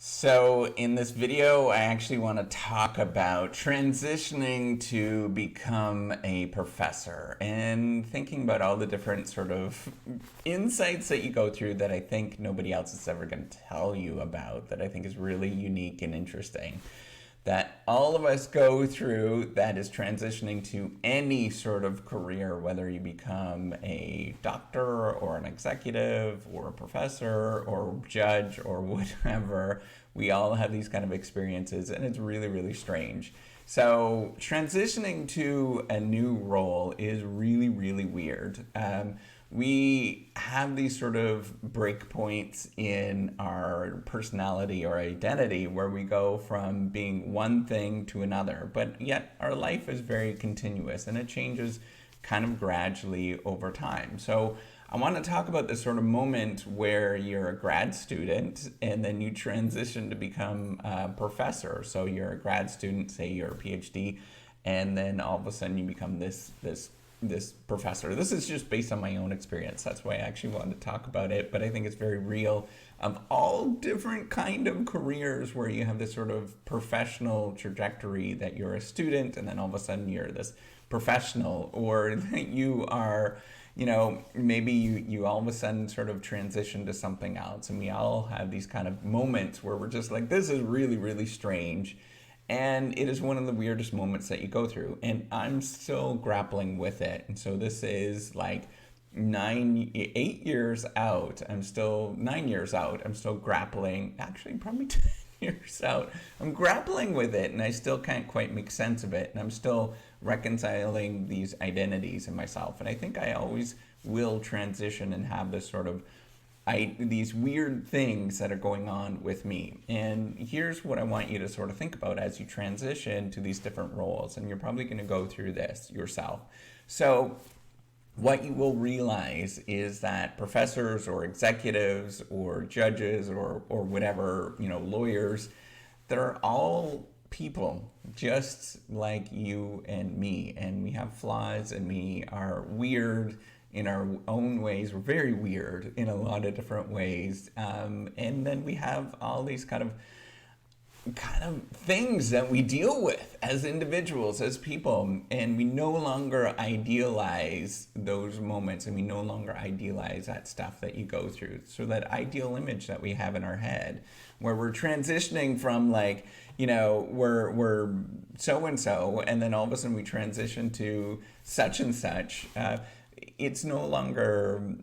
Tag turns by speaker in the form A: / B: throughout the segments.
A: So in this video, I actually want to talk about transitioning to become a professor and thinking about all the different sort of insights that you go through that I think nobody else is ever going to tell you about, that I think is really unique and interesting, that all of us go through, that is transitioning to any sort of career, whether you become a doctor or an executive or a professor or judge or whatever. We all have these kind of experiences, and it's really, really strange. So transitioning to a new role is really, really weird. We have these sort of breakpoints in our personality or identity where we go from being one thing to another, but yet our life is very continuous and it changes kind of gradually over time. So I want to talk about this sort of moment where you're a grad student and then you transition to become a professor. So you're a grad student, say you're a PhD, and then all of a sudden you become this professor. This is just based on my own experience. That's why I actually wanted to talk about it, but I think it's very real of all different kind of careers where you have this sort of professional trajectory that you're a student and then all of a sudden you're this professional, or that you are, maybe you all of a sudden sort of transition to something else. And we all have these kind of moments where we're just like, this is really, really strange. And it is one of the weirdest moments that you go through. And I'm still grappling with it. And so this is like 8 years out. I'm still 9 years out. I'm still grappling, actually probably 10 years out. I'm grappling with it and I still can't quite make sense of it. And I'm still reconciling these identities in myself. And I think I always will transition and have this sort of these weird things that are going on with me. And here's what I want you to sort of think about as you transition to these different roles. And you're probably going to go through this yourself. So what you will realize is that professors or executives or judges or whatever, lawyers, they're all people just like you and me. And we have flaws and we are weird in our own ways. We're very weird in a lot of different ways. And then we have all these kind of things that we deal with as individuals, as people, and we no longer idealize those moments, and we no longer idealize that stuff that you go through. So that ideal image that we have in our head, where we're transitioning from like, we're so and so, and then all of a sudden we transition to such and such. It's no longer,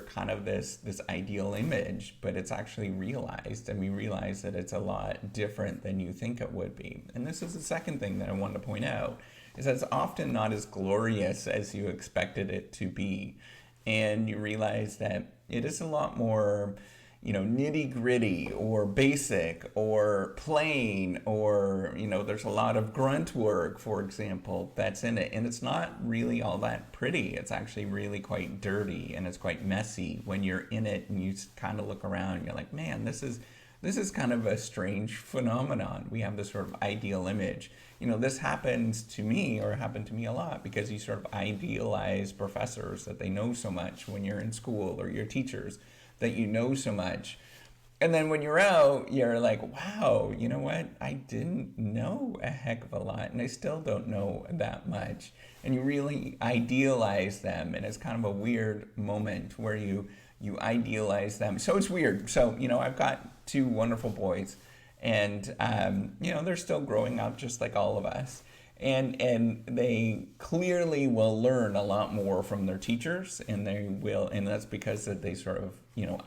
A: kind of this ideal image, but it's actually realized, and we realize that it's a lot different than you think it would be. And this is the second thing that I want to point out, is that it's often not as glorious as you expected it to be. And you realize that it is a lot more, nitty gritty or basic or plain, or, there's a lot of grunt work, for example, that's in it. And it's not really all that pretty. It's actually really quite dirty and it's quite messy when you're in it and you kind of look around and you're like, man, this is kind of a strange phenomenon. We have this sort of ideal image. This happens to me, or happened to me a lot, because you sort of idealize professors, that they know so much when you're in school, or your teachers, that you know so much. And then when you're out, you're like, wow, you know what? I didn't know a heck of a lot, and I still don't know that much. And you really idealize them, and it's kind of a weird moment where you idealize them. So it's weird. So, I've got two wonderful boys, and, they're still growing up just like all of us. And they clearly will learn a lot more from their teachers, and that's because that they sort of,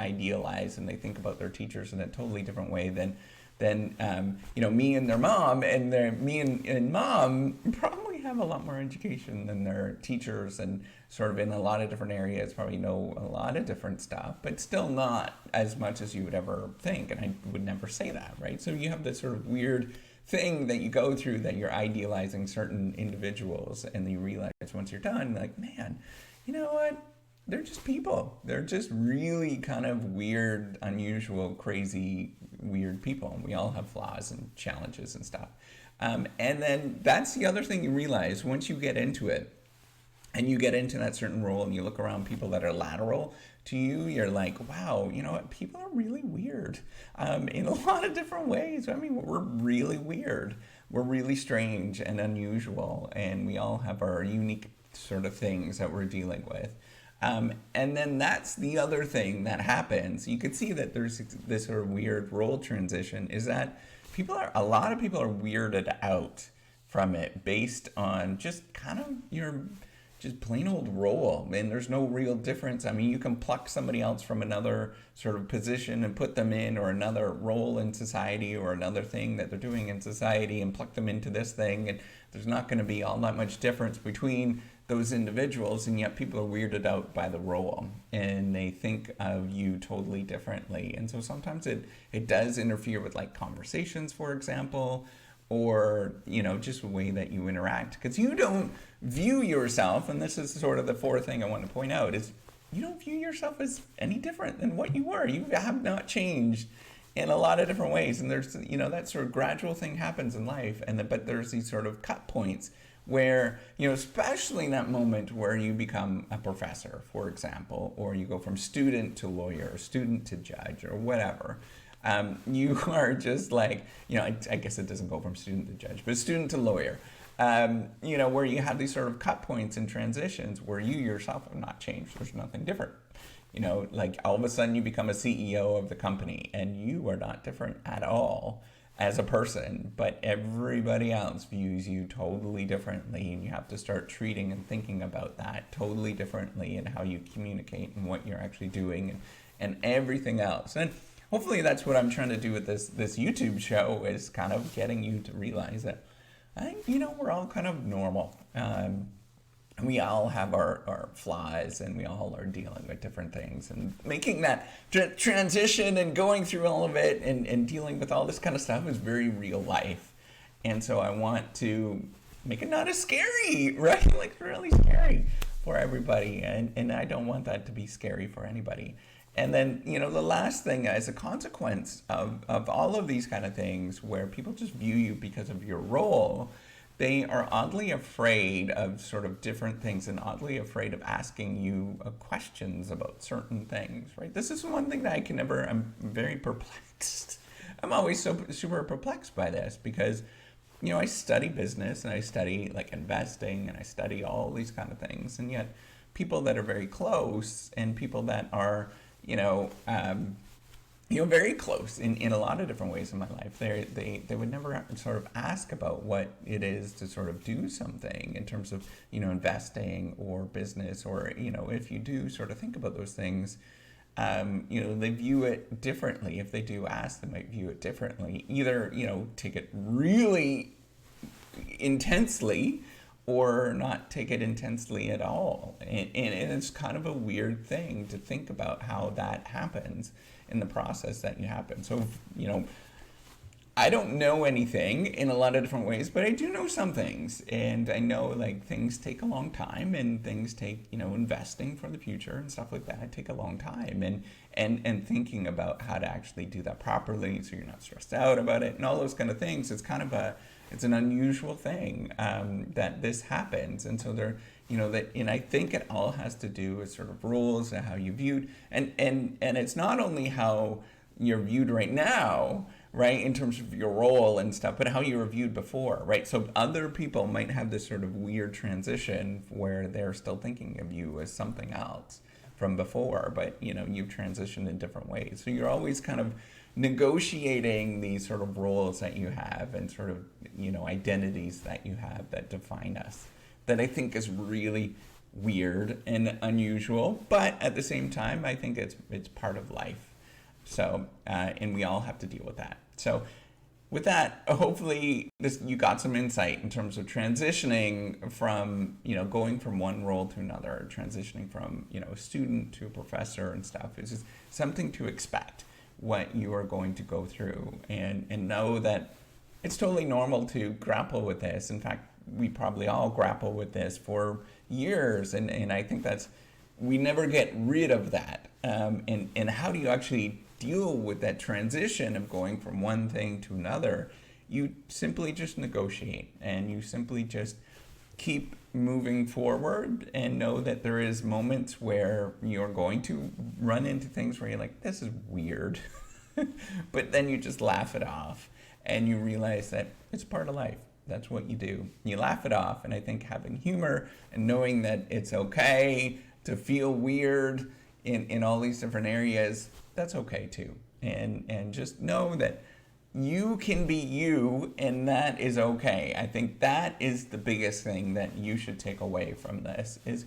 A: idealize, and they think about their teachers in a totally different way than me and their mom. And me and mom probably have a lot more education than their teachers, and sort of in a lot of different areas probably know a lot of different stuff, but still not as much as you would ever think. And I would never say that, right? So you have this sort of weird thing that you go through, that you're idealizing certain individuals, and then you realize once you're done, like, man, you know what? They're just people. They're just really kind of weird, unusual, crazy, weird people. And we all have flaws and challenges and stuff. And then that's the other thing you realize once you get into it, and you get into that certain role and you look around people that are lateral to you, you're like, wow, you know what? People are really weird in a lot of different ways. I mean, we're really weird. We're really strange and unusual, and we all have our unique sort of things that we're dealing with. And then that's the other thing that happens. You could see that there's this sort of weird role transition is that a lot of people are weirded out from it based on just kind of your just plain old role. And there's no real difference. I mean, you can pluck somebody else from another sort of position and put them in, or another role in society, or another thing that they're doing in society, and pluck them into this thing. And there's not going to be all that much difference between those individuals, and yet people are weirded out by the role, and they think of you totally differently. And so sometimes it does interfere with like conversations, for example, or just the way that you interact, because you don't view yourself, and this is sort of the fourth thing I want to point out, is you don't view yourself as any different than what you were. You have not changed in a lot of different ways, and there's that sort of gradual thing happens in life, but there's these sort of cut points where especially in that moment where you become a professor, for example, or you go from student to lawyer, or student to judge, or whatever. You are just like, I guess it doesn't go from student to judge, but student to lawyer, where you have these sort of cut points and transitions where you yourself have not changed. There's nothing different. Like all of a sudden you become a CEO of the company, and you are not different at all as a person, but everybody else views you totally differently, and you have to start treating and thinking about that totally differently, and how you communicate and what you're actually doing, and everything else. And hopefully that's what I'm trying to do with this YouTube show, is kind of getting you to realize that I think, we're all kind of normal. We all have our flaws, and we all are dealing with different things, and making that transition and going through all of it and dealing with all this kind of stuff is very real life. And so I want to make it not as scary, right? Like really scary for everybody. And I don't want that to be scary for anybody. And then, the last thing, as a consequence of all of these kind of things where people just view you because of your role, they are oddly afraid of sort of different things, and oddly afraid of asking you questions about certain things, right? This is one thing that I'm very perplexed. I'm always so super perplexed by this, because, I study business, and I study like investing, and I study all these kind of things. And yet people that are very close, and people that are, very close in a lot of different ways in my life, they would never sort of ask about what it is to sort of do something in terms of, investing or business, or, if you do sort of think about those things, they view it differently. If they do ask, they might view it differently. Either, take it really intensely, or not take it intensely at all. And it's kind of a weird thing to think about how that happens in the process that you happen. So, I don't know anything in a lot of different ways, but I do know some things. And I know like things take a long time, and things take, investing for the future and stuff like that take a long time. And thinking about how to actually do that properly, so you're not stressed out about it and all those kind of things. It's kind of it's an unusual thing that this happens. And so and I think it all has to do with sort of rules and how you viewed, and it's not only how you're viewed right now, right, in terms of your role and stuff, but how you were viewed before, right? So other people might have this sort of weird transition where they're still thinking of you as something else from before, but you've transitioned in different ways. So you're always kind of negotiating these sort of roles that you have, and sort of identities that you have that define us, that I think is really weird and unusual, but at the same time I think it's part of life. So and we all have to deal with that. So with that, hopefully you got some insight in terms of transitioning from, going from one role to another, transitioning from, a student to a professor and stuff. It's just something to expect what you are going to go through, and know that it's totally normal to grapple with this. In fact, we probably all grapple with this for years, and I think we never get rid of that. And how do you actually deal with that transition of going from one thing to another? You simply just negotiate, and you simply just keep moving forward and know that there is moments where you're going to run into things where you're like, this is weird. But then you just laugh it off and you realize that it's part of life. That's what you do. You laugh it off. And I think having humor and knowing that it's okay to feel weird in all these different areas, that's okay too. And just know that you can be you, and that is okay. I think that is the biggest thing that you should take away from this, is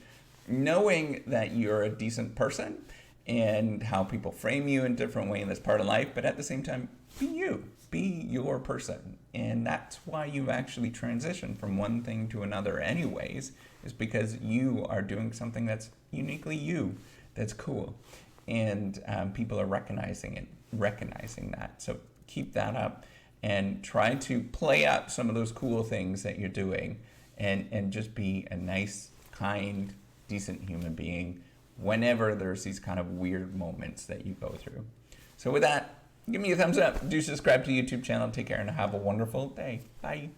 A: knowing that you're a decent person and how people frame you in different ways, and that's part of life, but at the same time, be you. Be your person. And that's why you actually transition from one thing to another anyways, is because you are doing something that's uniquely you, that's cool. And people are recognizing that. So keep that up and try to play up some of those cool things that you're doing, and just be a nice, kind, decent human being whenever there's these kind of weird moments that you go through. So with that, give me a thumbs up. Do subscribe to the YouTube channel. Take care and have a wonderful day. Bye.